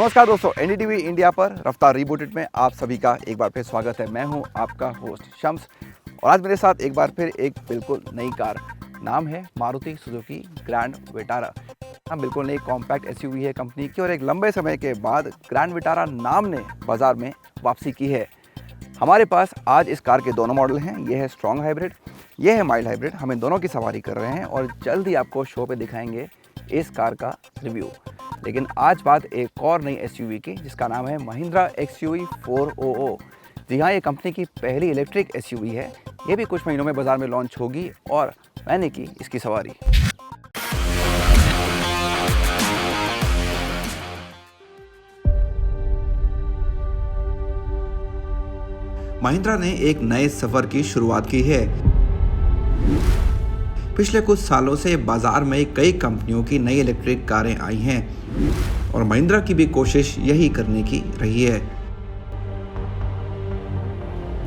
नमस्कार दोस्तों, NDTV India पर रफ्तार रिबूटेड में आप सभी का एक बार फिर स्वागत है। मैं हूं आपका होस्ट शम्स और आज मेरे साथ एक बार फिर एक बिल्कुल नई कार, नाम है मारुति सुजुकी ग्रैंड विटारा। हम बिल्कुल नई कॉम्पैक्ट एसयूवी है कंपनी की और एक लंबे समय के बाद ग्रैंड विटारा नाम ने बाज़ार में वापसी की है। हमारे पास आज इस कार के दोनों मॉडल हैं। ये है स्ट्रॉन्ग हाइब्रिड, ये है माइल्ड हाइब्रिड। हम इन दोनों की सवारी कर रहे हैं और जल्द ही आपको शो पे दिखाएंगे इस कार का रिव्यू। लेकिन आज बात एक और नई एसयूवी की, जिसका नाम है महिंद्रा एक्सयूवी 400। जी हाँ, ये कंपनी की पहली इलेक्ट्रिक एसयूवी है। ये भी कुछ महीनों में बाज़ार में लॉन्च होगी और मैंने की इसकी सवारी। महिंद्रा ने एक नए सफर की शुरुआत की है। पिछले कुछ सालों से बाजार में कई कंपनियों की नई इलेक्ट्रिक कारें आई हैं और महिंद्रा की भी कोशिश यही करने की रही है।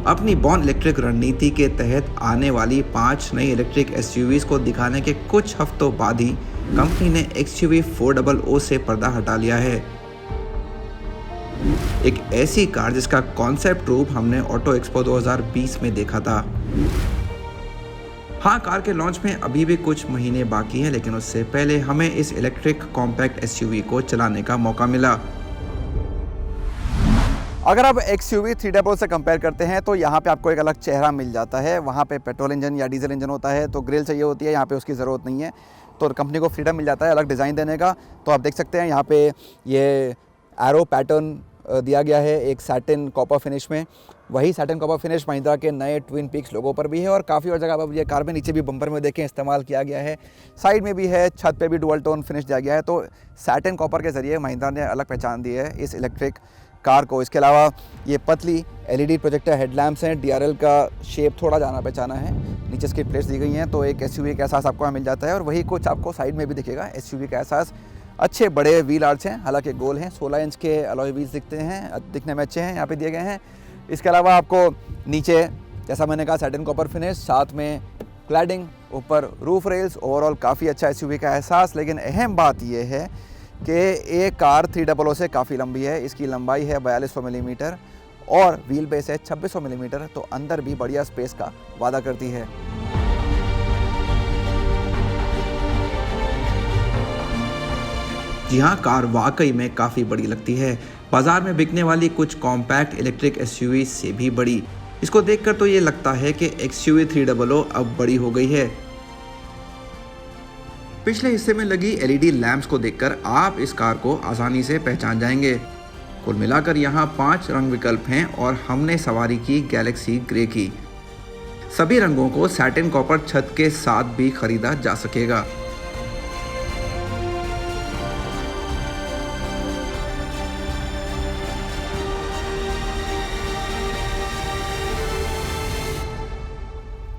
अपनी बॉर्न इलेक्ट्रिक रणनीति के तहत आने वाली 5 नई इलेक्ट्रिक एसयूवीज को दिखाने के कुछ हफ्तों बाद ही कंपनी ने एक्सयूवी 400 से पर्दा हटा लिया है। एक ऐसी कार जिसका कॉन्सेप्ट रूप हमने ऑटो एक्सपो 2020 में देखा था। हाँ, कार के लॉन्च में अभी भी कुछ महीने बाकी हैं, लेकिन उससे पहले हमें इस इलेक्ट्रिक कॉम्पैक्ट एसयूवी को चलाने का मौका मिला। अगर आप एक्सयूवी 300 से कंपेयर करते हैं तो यहाँ पे आपको एक अलग चेहरा मिल जाता है। वहाँ पे पेट्रोल इंजन या डीजल इंजन होता है तो ग्रिल चाहिए होती है, यहाँ पे उसकी ज़रूरत नहीं है। तो कंपनी को फ्रीडम मिल जाता है अलग डिज़ाइन देने का। तो आप देख सकते हैं यहाँ पे ये एरो पैटर्न दिया गया है एक सैटिन कॉपर फिनिश में। वही सैटिन कॉपर फिनिश महिंद्रा के नए ट्विन पीक्स लोगों पर भी है और काफ़ी और जगह पर ये कार में नीचे भी बम्पर में देखें इस्तेमाल किया गया है। साइड में भी है, छत पे भी डुअल टोन फिनिश दिया गया है। तो सैटिन कॉपर के ज़रिए महिंद्रा ने अलग पहचान दी है इस इलेक्ट्रिक कार को। इसके अलावा ये पतली एलईडी प्रोजेक्टर हेडलैम्प्स हैं। डीआरएल का शेप थोड़ा जाना पहचाना है। नीचे इसकी प्लेट्स दी गई हैं तो एक एसयूवी का एहसास आपको यहाँ मिल जाता है और वही कुछ आपको साइड में भी दिखेगा एसयूवी का एहसास। अच्छे बड़े व्हील आर्च हैं, हालांकि गोल हैं। 16 इंच के अलॉय व्हील्स दिखते हैं, दिखने में अच्छे हैं, यहाँ पे दिए गए हैं। इसके अलावा आपको नीचे जैसा मैंने कहा सैटिन कॉपर फिनिश, साथ में क्लैडिंग, ऊपर रूफ रेल्स। ओवरऑल काफ़ी अच्छा एसयूवी का एहसास। लेकिन अहम बात यह है कि ये कार 300 से काफ़ी लंबी है। इसकी लंबाई है 4200 मिलीमीटर और व्हील बेस है 2600 मिलीमीटर। तो अंदर भी बढ़िया स्पेस का वादा करती है। जी हाँ, कार वाकई में काफ़ी बड़ी लगती है। बाजार में बिकने वाली कुछ कॉम्पैक्ट इलेक्ट्रिक एसयूवी से भी बड़ी। इसको देखकर तो ये लगता है कि एक्सयूवी 300 अब बड़ी हो गई है। पिछले हिस्से में लगी एलईडी लैंप्स को देखकर आप इस कार को आसानी से पहचान जाएंगे। कुल मिलाकर यहाँ 5 रंग विकल्प हैं और हमने सवारी की गैलेक्सी ग्रे की। सभी रंगों को सैटिन कॉपर छत के साथ भी खरीदा जा सकेगा।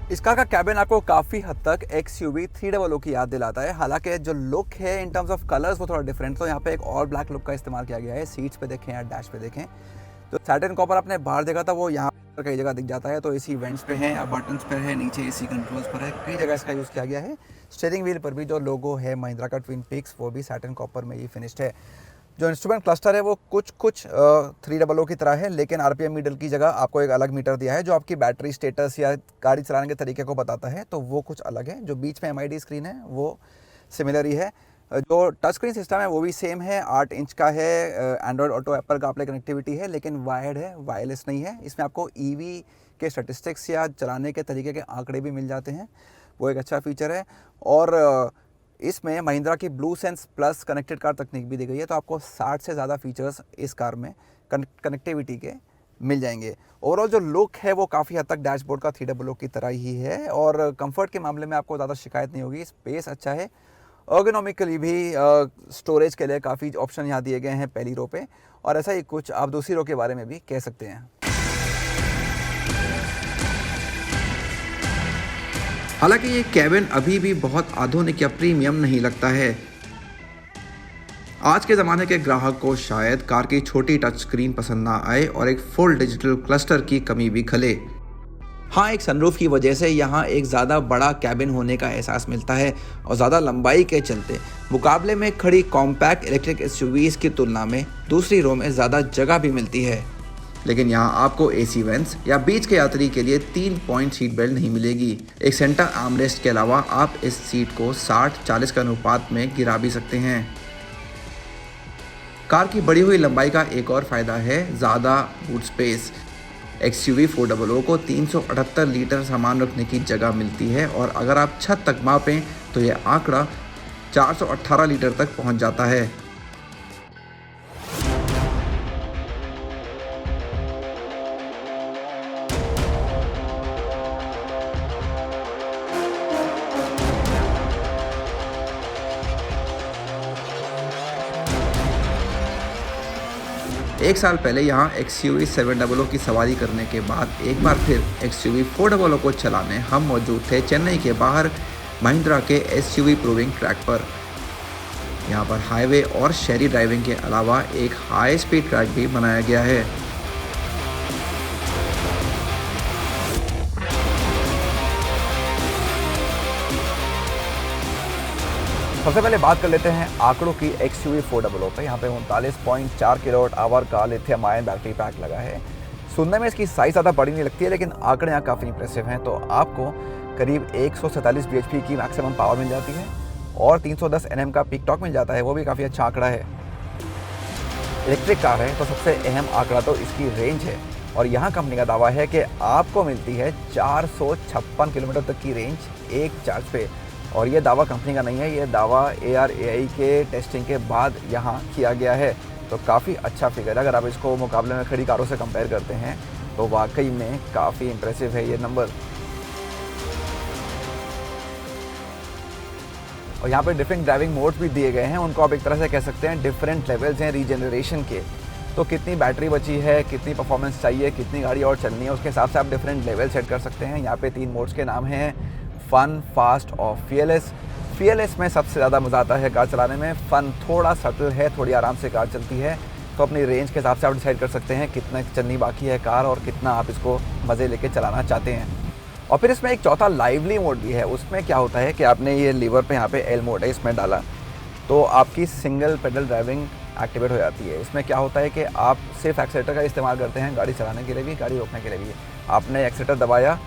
इस कार का कैबिन आपको काफ़ी हद तक एक्सयूवी 300 की याद दिलाता है। हालांकि जो लुक है इन टर्म्स ऑफ कलर्स वो थोड़ा डिफरेंट। तो यहाँ पे एक और ब्लैक लुक का इस्तेमाल किया गया है। सीट्स पे देखें या डैश पे देखें तो सैटिन कॉपर आपने बाहर देखा था, वो यहाँ पर कई जगह दिख जाता है। तो एसी वेंट्स पे है या बटन्स पे है, नीचे एसी कंट्रोल्स पर है, कई जगह इसका यूज़ किया गया है। स्टीयरिंग व्हील पर भी जो लोगो है महिंद्रा का ट्विन पीक्स, वो भी सैटिन कॉपर में ही फिनिश्ड है। जो इंस्ट्रूमेंट क्लस्टर है वो कुछ 300 की तरह है, लेकिन आरपीएम मीटर की जगह आपको एक अलग मीटर दिया है जो आपकी बैटरी स्टेटस या गाड़ी चलाने के तरीके को बताता है। तो वो कुछ अलग है। जो बीच में एमआईडी स्क्रीन है वो सिमिलर ही है। जो टच स्क्रीन सिस्टम है वो भी सेम है, 8 इंच का है। Android auto, Apple CarPlay connectivity है, लेकिन वायर्ड है, वायरलेस नहीं है। इसमें आपको ईवी के स्टैटिस्टिक्स या चलाने के तरीके के आंकड़े भी मिल जाते हैं, वो एक अच्छा फीचर है। और इसमें महिंद्रा की blue sense plus connected car तकनीक भी दी गई है। तो आपको 60 से ज़्यादा फीचर्स इस कार में कनेक्टिविटी के मिल जाएंगे। ओवरऑल जो लुक है वो काफ़ी हद तक डैशबोर्ड का 300 की तरह ही है और कंफर्ट के मामले में आपको ज़्यादा शिकायत नहीं होगी। स्पेस अच्छा है। अर्गोनॉमिकली भी स्टोरेज के लिए काफ़ी ऑप्शन यहाँ दिए गए हैं पहली रो पे, और ऐसा ही कुछ आप दूसरी रो के बारे में भी कह सकते हैं। हालांकि ये कैबिन अभी भी बहुत आधुनिक या प्रीमियम नहीं लगता है। आज के ज़माने के ग्राहक को शायद कार की छोटी टच स्क्रीन पसंद ना आए और एक फुल डिजिटल क्लस्टर की कमी भी खले। हाँ, एक सनरूफ की वजह से यहाँ एक ज़्यादा बड़ा कैबिन होने का एहसास मिलता है और ज़्यादा लंबाई के चलते मुकाबले में खड़ी कॉम्पैक्ट इलेक्ट्रिक एसयूवीज़ की तुलना में दूसरी रो में ज़्यादा जगह भी मिलती है। लेकिन यहाँ आपको एसी वेंट्स या बीच के यात्री के लिए 3 पॉइंट सीट बेल्ट नहीं मिलेगी। एक सेंटर आर्मरेस्ट के अलावा आप इस सीट को 60-40 के अनुपात में गिरा भी सकते हैं। कार की बढ़ी हुई लंबाई का एक और फायदा है ज़्यादा बूट स्पेस। XUV 400 को 378 लीटर सामान रखने की जगह मिलती है और अगर आप छत तक मापें तो यह आंकड़ा 418 लीटर तक पहुंच जाता है। एक साल पहले यहाँ XUV 700 की सवारी करने के बाद एक बार फिर XUV 400 को चलाने हम मौजूद थे चेन्नई के बाहर महिंद्रा के SUV प्रूविंग ट्रैक पर। यहाँ पर हाईवे और शहरी ड्राइविंग के अलावा एक हाई स्पीड ट्रैक भी बनाया गया है। सबसे पहले बात कर लेते हैं आंकड़ों की XUV 400 पे। यहाँ पे 39.4 किलोवाट आवर का लिथियम आयन बैटरी पैक लगा है। सुनने में इसकी साइज़ ज़्यादा बड़ी नहीं लगती है, लेकिन आंकड़े यहाँ काफ़ी इंप्रेसिव हैं। तो आपको करीब 147 bhp की मैक्सिमम पावर मिल जाती है और 310 Nm का पीक टॉर्क मिल जाता है, वो भी काफ़ी अच्छा आंकड़ा है। इलेक्ट्रिक कार है तो सबसे अहम आंकड़ा तो इसकी रेंज है और यहाँ कंपनी का दावा है कि आपको मिलती है 456 किलोमीटर तक की रेंज एक चार्ज पे। और ये दावा कंपनी का नहीं है, ये दावा ARAI के टेस्टिंग के बाद यहाँ किया गया है। तो काफ़ी अच्छा फिगर है। अगर आप इसको मुकाबले में खड़ी कारों से कंपेयर करते हैं तो वाकई में काफ़ी इंप्रेसिव है ये नंबर। और यहाँ पे डिफरेंट ड्राइविंग मोड्स भी दिए गए हैं, उनको आप एक तरह से कह सकते हैं डिफरेंट लेवल्स हैं रीजनरेशन के। तो कितनी बैटरी बची है, कितनी परफॉर्मेंस चाहिए, कितनी गाड़ी और चलनी है, उसके हिसाब से आप डिफरेंट लेवल सेट कर सकते हैं। यहाँ पे 3 मोड्स के नाम हैं फन, फास्ट और fearless। fearless में सबसे ज़्यादा मज़ा आता है कार चलाने में। फन थोड़ा सटल है, थोड़ी आराम से कार चलती है, तो अपनी रेंज के हिसाब से आप डिसाइड कर सकते हैं कितना चलनी बाकी है कार और कितना आप इसको मज़े लेके चलाना चाहते हैं। और फिर इसमें एक चौथा लाइवली मोड भी है। उसमें क्या होता है कि आपने ये लीवर पे यहाँ पे L मोड है, इसमें डाला तो आपकी सिंगल पेडल ड्राइविंग एक्टिवेट हो जाती है। इसमें क्या होता है कि आप सिर्फ एक्सीलेटर का इस्तेमाल करते हैं गाड़ी चलाने के लिए भी, गाड़ी रोकने के लिए भी। आपने एक्सीलेटर दबाया,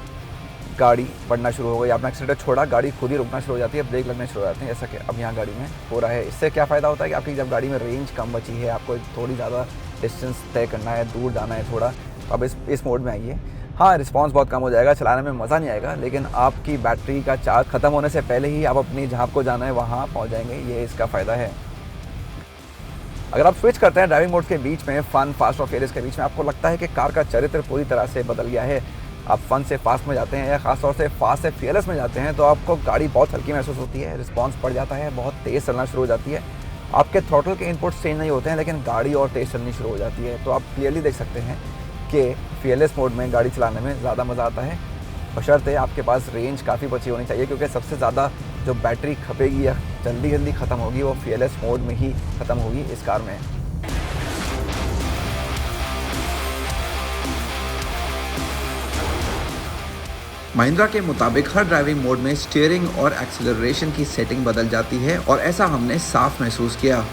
गाड़ी बढ़ना शुरू हो गई, आपने एक्सीलेटर छोड़ा, गाड़ी खुद ही रुकना शुरू हो जाती है, ब्रेक लगने शुरू हो जाते हैं, जैसा कि अब यहाँ गाड़ी में हो रहा है। इससे क्या फ़ायदा होता है कि आपकी जब गाड़ी में रेंज कम बची है, आपको थोड़ी ज़्यादा डिस्टेंस तय करना है, दूर जाना है थोड़ा, तो अब इस मोड में आइए। हाँ, रिस्पांस बहुत कम हो जाएगा, चलाने में मज़ा नहीं आएगा, लेकिन आपकी बैटरी का चार्ज ख़त्म होने से पहले ही आप अपनी जहाँ आपको जाना है वहाँ पहुँच जाएंगे, ये इसका फ़ायदा है। अगर आप स्विच करते हैं ड्राइविंग मोड्स के बीच में, फन, फास्ट और fearless के बीच में, आपको लगता है कि कार का चरित्र पूरी तरह से बदल गया है। आप फन से फास्ट में जाते हैं या ख़ासतौर से फास्ट से fearless में जाते हैं तो आपको गाड़ी बहुत हल्की महसूस होती है, रिस्पांस बढ़ जाता है, बहुत तेज़ चलना शुरू हो जाती है। आपके थ्रॉटल के इनपुट्स चेंज नहीं होते हैं, लेकिन गाड़ी और तेज़ चलनी शुरू हो जाती है। तो आप क्लियरली देख सकते हैं कि fearless मोड में गाड़ी चलाने में ज़्यादा मज़ा आता है, बशर्ते आपके पास रेंज काफ़ी बची होनी चाहिए, क्योंकि सबसे ज़्यादा जो बैटरी खपेगी या जल्दी ख़त्म होगी वो fearless मोड में ही ख़त्म होगी इस कार में। महिंद्रा के मुताबिक हर ड्राइविंग मोड में स्टीयरिंग और एक्सीलरेशन की सेटिंग बदल जाती है और ऐसा हमने साफ महसूस किया।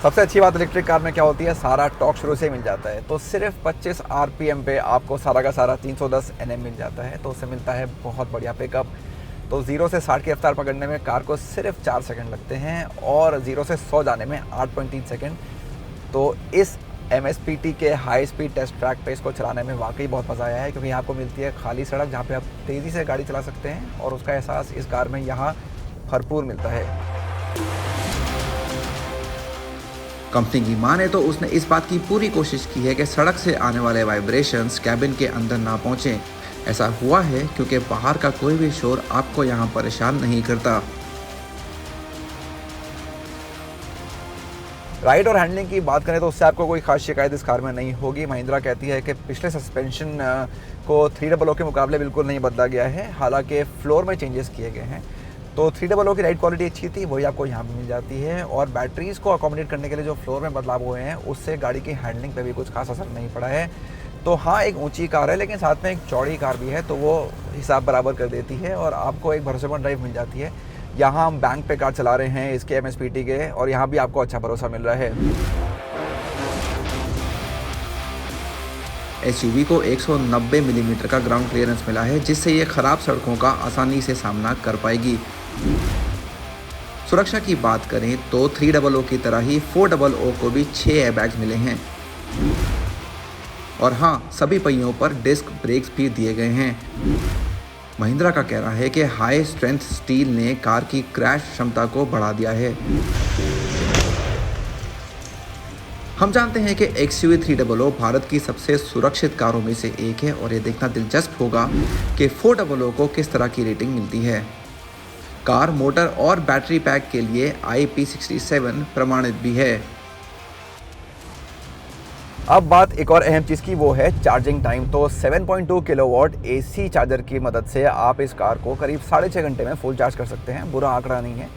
सबसे अच्छी बात इलेक्ट्रिक कार में क्या होती है, सारा टॉर्क शुरू से ही मिल जाता है। तो सिर्फ 25 RPM पे आपको सारा का सारा 310 Nm मिल जाता है, तो उससे मिलता है बहुत बढ़िया पिकअप। तो 0 से 60 की रफ्तार पकड़ने में कार को सिर्फ 4 सेकंड लगते हैं और 0 से 100 जाने में 8.3 सेकंड। तो इस MSPT के हाई स्पीड टेस्ट ट्रैक पे इसको चलाने में वाकई बहुत मज़ा आया है, क्योंकि यहाँ आपको मिलती है खाली सड़क जहाँ पे आप तेज़ी से गाड़ी चला सकते हैं और उसका एहसास इस कार में यहाँ भरपूर मिलता है। कंपनी की माने तो उसने इस बात की पूरी कोशिश की है कि सड़क से आने वाले वाइब्रेशंस कैबिन के अंदर ना पहुंचें। ऐसा हुआ है क्योंकि बाहर का कोई भी शोर आपको यहां परेशान नहीं करता। राइड और हैंडलिंग की बात करें तो उससे आपको कोई खास शिकायत इस कार में नहीं होगी। महिंद्रा कहती है कि पिछले सस्पेंशन को 300 के मुकाबले बिल्कुल नहीं बदला गया है, हालांकि फ्लोर में चेंजेस किए गए हैं। तो 300 की राइड क्वालिटी अच्छी थी, वही आपको यहाँ पे मिल जाती है। और बैटरीज़ को अकोमोडेट करने के लिए जो फ्लोर में बदलाव हुए हैं उससे गाड़ी की हैंडलिंग पे भी कुछ खास असर नहीं पड़ा है। तो हाँ, एक ऊंची कार है लेकिन साथ में एक चौड़ी कार भी है, तो वो हिसाब बराबर कर देती है और आपको एक भरोसेमंद ड्राइव मिल जाती है। यहाँ हम बैंक पे कार चला रहे हैं इसके MSPT के, और यहाँ भी आपको अच्छा भरोसा मिल रहा है। SUV को 190 मिलीमीटर का ग्राउंड क्लियरेंस मिला है, जिससे ये खराब सड़कों का आसानी से सामना कर पाएगी। सुरक्षा की बात करें तो 300 की तरह ही 400 को भी 6 एयरबैग्स मिले हैं। और हाँ, सभी पहियों पर डिस्क ब्रेक्स भी दिए गए हैं। महिंद्रा का कहना है कि हाई स्ट्रेंथ स्टील ने कार की क्रैश क्षमता को बढ़ा दिया है। हम जानते हैं कि XUV 300 भारत की सबसे सुरक्षित कारों में से एक है और ये देखना दिलचस्प होगा कि 400 को किस तरह की रेटिंग मिलती है। कार मोटर और बैटरी पैक के लिए IP67 प्रमाणित भी है। अब बात एक और अहम चीज़ की, वो है चार्जिंग टाइम। तो 7.2 किलोवाट AC चार्जर की मदद से आप इस कार को करीब 6.5 घंटे में फुल चार्ज कर सकते हैं। बुरा आंकड़ा नहीं है,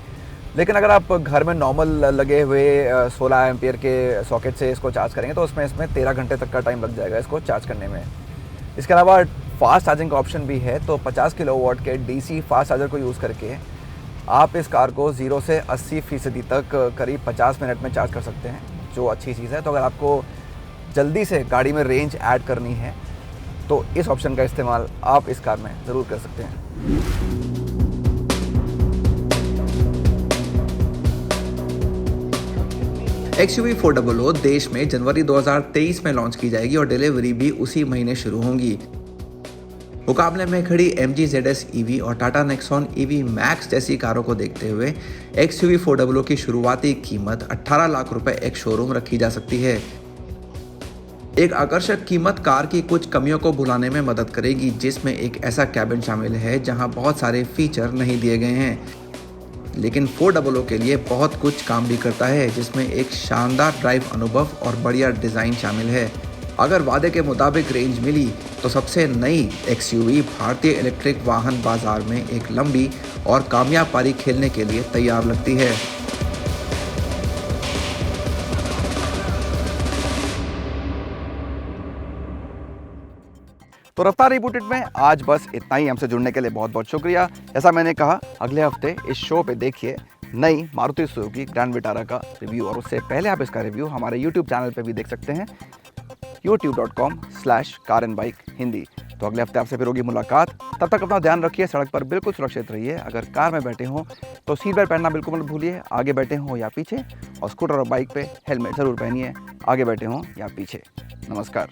लेकिन अगर आप घर में नॉर्मल लगे हुए 16 एम्पियर के सॉकेट से इसको चार्ज करेंगे तो इसमें 13 घंटे तक का टाइम लग जाएगा इसको चार्ज करने में। इसके अलावा फास्ट चार्जिंग का ऑप्शन भी है, तो 50 किलोवाट के DC फास्ट चार्जर को यूज़ करके आप इस कार को 0 से 80% तक करीब 50 मिनट में चार्ज कर सकते हैं, जो अच्छी चीज़ है। तो अगर आपको जल्दी से गाड़ी में रेंज ऐड करनी है तो इस ऑप्शन का इस्तेमाल आप इस कार में ज़रूर कर सकते हैं। XUV 400 देश में जनवरी 2023 में लॉन्च की जाएगी और डिलीवरी भी उसी महीने शुरू होंगी। मुकाबले में खड़ी MG ZS EV और टाटा नेक्सॉन EV मैक्स जैसी कारों को देखते हुए XUV 400 की शुरुआती कीमत 18 लाख रुपए एक शोरूम रखी जा सकती है। एक आकर्षक कीमत कार की कुछ कमियों को भुलाने में मदद करेगी, जिसमें एक ऐसा कैबिन शामिल है जहां बहुत सारे फीचर नहीं दिए गए हैं, लेकिन 400 के लिए बहुत कुछ काम भी करता है, जिसमें एक शानदार ड्राइव अनुभव और बढ़िया डिज़ाइन शामिल है। अगर वादे के मुताबिक रेंज मिली तो सबसे नई XUV भारतीय इलेक्ट्रिक वाहन बाजार में एक लंबी और कामयाब पारी खेलने के लिए तैयार लगती है। तो रफ्तार रिबूटेड में आज बस इतना ही। हमसे जुड़ने के लिए बहुत बहुत शुक्रिया। जैसा मैंने कहा, अगले हफ्ते इस शो पे देखिए नई मारुति सुजुकी ग्रैंड विटारा का रिव्यू, और उससे पहले आप इसका रिव्यू हमारे YouTube चैनल पे भी देख सकते हैं, youtube.com/car&bike-hindi। तो अगले हफ्ते आपसे फिर होगी मुलाकात। तब तक अपना ध्यान रखिए, सड़क पर बिल्कुल सुरक्षित रहिए। अगर कार में बैठे हों तो सीट बेल्ट पहनना बिल्कुल मत भूलिए, आगे बैठे हों या पीछे, और स्कूटर और बाइक पे हेलमेट ज़रूर पहनिए, आगे बैठे हों या पीछे। नमस्कार।